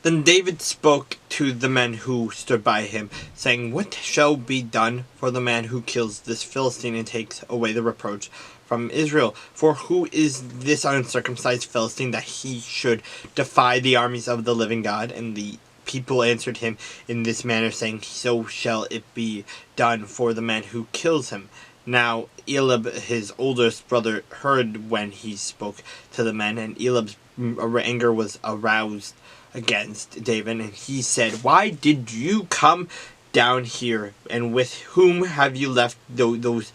Then David spoke to the men who stood by him, saying, "What shall be done for the man who kills this Philistine and takes away the reproach from Israel? For who is this uncircumcised Philistine that he should defy the armies of the living God?" And the people answered him in this manner, saying, "So shall it be done for the man who kills him." Now Eliab, his oldest brother, heard when he spoke to the men, and Eliab's anger was aroused against David, and he said, "Why did you come down here, and with whom have you left those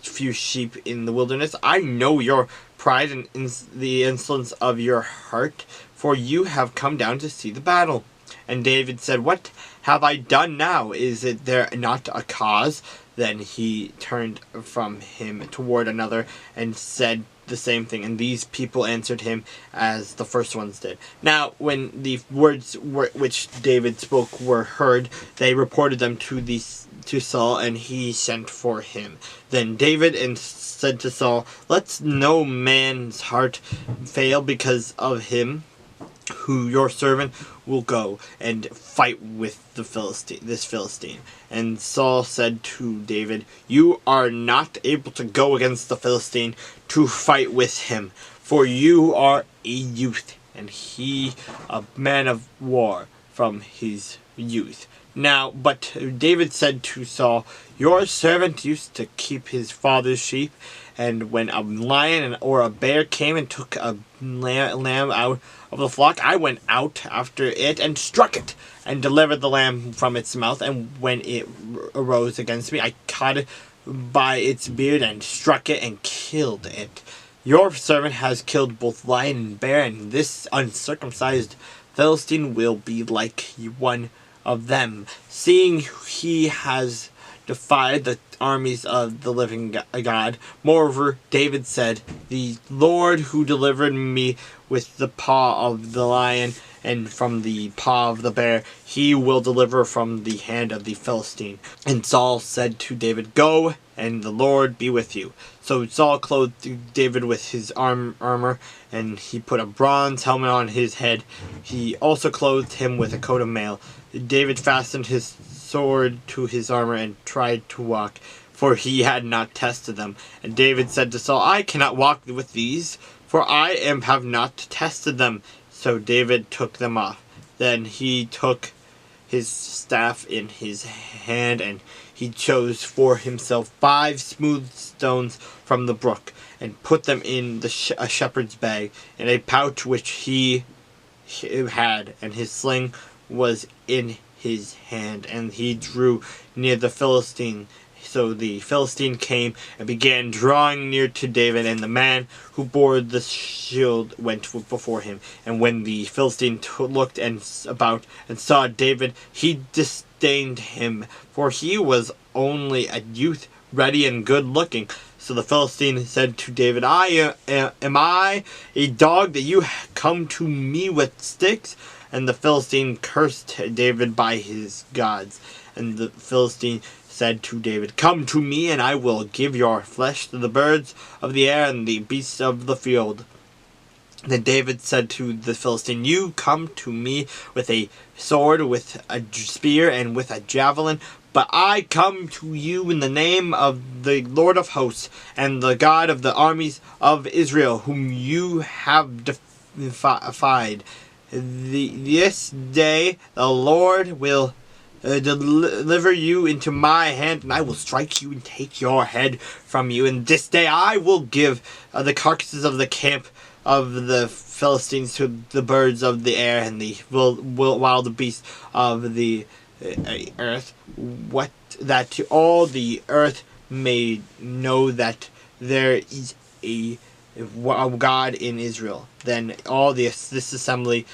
few sheep in the wilderness? I know your pride and the insolence of your heart, for you have come down to see the battle." And David said, "What have I done now? Is it there not a cause?" Then he turned from him toward another and said the same thing, and these people answered him as the first ones did. Now when the words which David spoke were heard, they reported them to Saul, and he sent for him. Then David said to Saul, "Let no man's heart fail because of him, who your servant will go and fight with this Philistine." And Saul said to David, "You are not able to go against the Philistine to fight with him, for you are a youth, and he a man of war from his youth." Now, but David said to Saul, "Your servant used to keep his father's sheep, and when a lion or a bear came and took a lamb out of the flock, I went out after it and struck it, and delivered the lamb from its mouth. And when it arose against me, I caught it by its beard and struck it and killed it. Your servant has killed both lion and bear, and this uncircumcised Philistine will be like one of them, seeing he has defied the armies of the living God." Moreover, David said, "The Lord who delivered me with the paw of the lion and from the paw of the bear, he will deliver from the hand of the Philistine." And Saul said to David, "Go, and the Lord be with you." So Saul clothed David with his armor, and he put a bronze helmet on his head. He also clothed him with a coat of mail. David fastened his sword to his armor and tried to walk, for he had not tested them. And David said to Saul, "I cannot walk with these, for I have not tested them." So David took them off. Then he took his staff in his hand, and he chose for himself 5 smooth stones from the brook, and put them in a shepherd's bag, in a pouch which he had, and his sling was in his hand, and he drew near the Philistine. So the Philistine came and began drawing near to David, and the man who bore the shield went before him. And when the Philistine looked about and saw David, he disdained him, for he was only a youth, ready and good looking. So the Philistine said to David, Am I a dog that you come to me with sticks?" And the Philistine cursed David by his gods. And the Philistine said to David, "Come to me, and I will give your flesh to the birds of the air and the beasts of the field." Then David said to the Philistine, "You come to me with a sword, with a spear, and with a javelin, but I come to you in the name of the Lord of hosts, and the God of the armies of Israel, whom you have defied. This day the Lord will deliver you into my hand, and I will strike you and take your head from you. And this day I will give the carcasses of the camp of the Philistines to the birds of the air and the wild beasts of the earth, that to all the earth may know that there is a God in Israel. Then all this assembly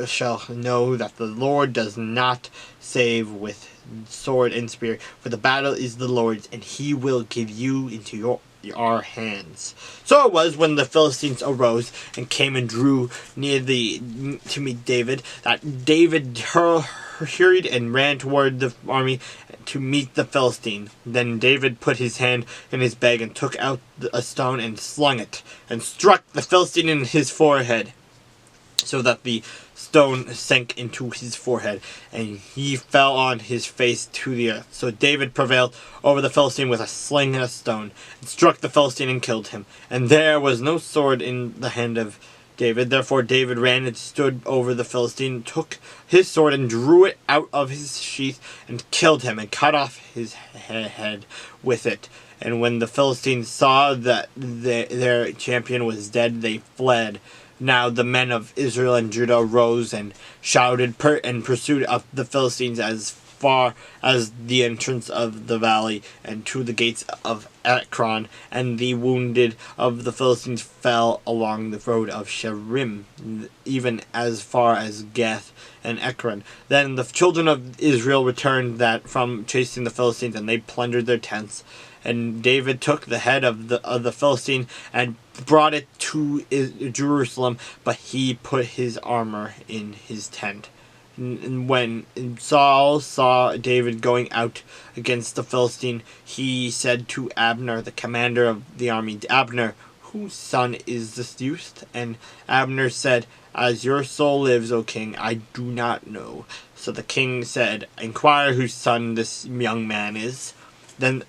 shall know that the Lord does not save with sword and spear, for the battle is the Lord's, and he will give you into our hands." So it was, when the Philistines arose and came and drew near to meet David, that David hurried and ran toward the army to meet the Philistine. Then David put his hand in his bag and took out a stone and slung it, and struck the Philistine in his forehead. so that the stone sank into his forehead, and he fell on his face to the earth. So David prevailed over the Philistine with a sling and a stone, and struck the Philistine and killed him. And there was no sword in the hand of David. Therefore David ran and stood over the Philistine, took his sword and drew it out of his sheath, and killed him, and cut off his head with it. And when the Philistines saw that their champion was dead, they fled. Now the men of Israel and Judah rose and shouted and pursued of the Philistines as far as the entrance of the valley and to the gates of Ekron, and the wounded of the Philistines fell along the road of Sherim, even as far as Gath and Ekron. Then the children of Israel returned from chasing the Philistines, and they plundered their tents. And David took the head of the Philistine and brought it to Jerusalem, but he put his armor in his tent. And when Saul saw David going out against the Philistine, he said to Abner, the commander of the army, "Abner, whose son is this youth?" And Abner said, "As your soul lives, O king, I do not know." So the king said, "Inquire whose son this young man is." Then,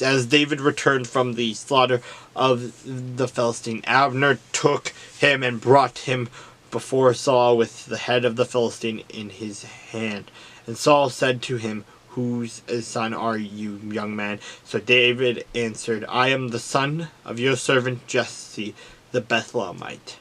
as David returned from the slaughter of the Philistine, Abner took him and brought him before Saul with the head of the Philistine in his hand. And Saul said to him, "Whose son are you, young man?" So David answered, "I am the son of your servant Jesse the Bethlehemite."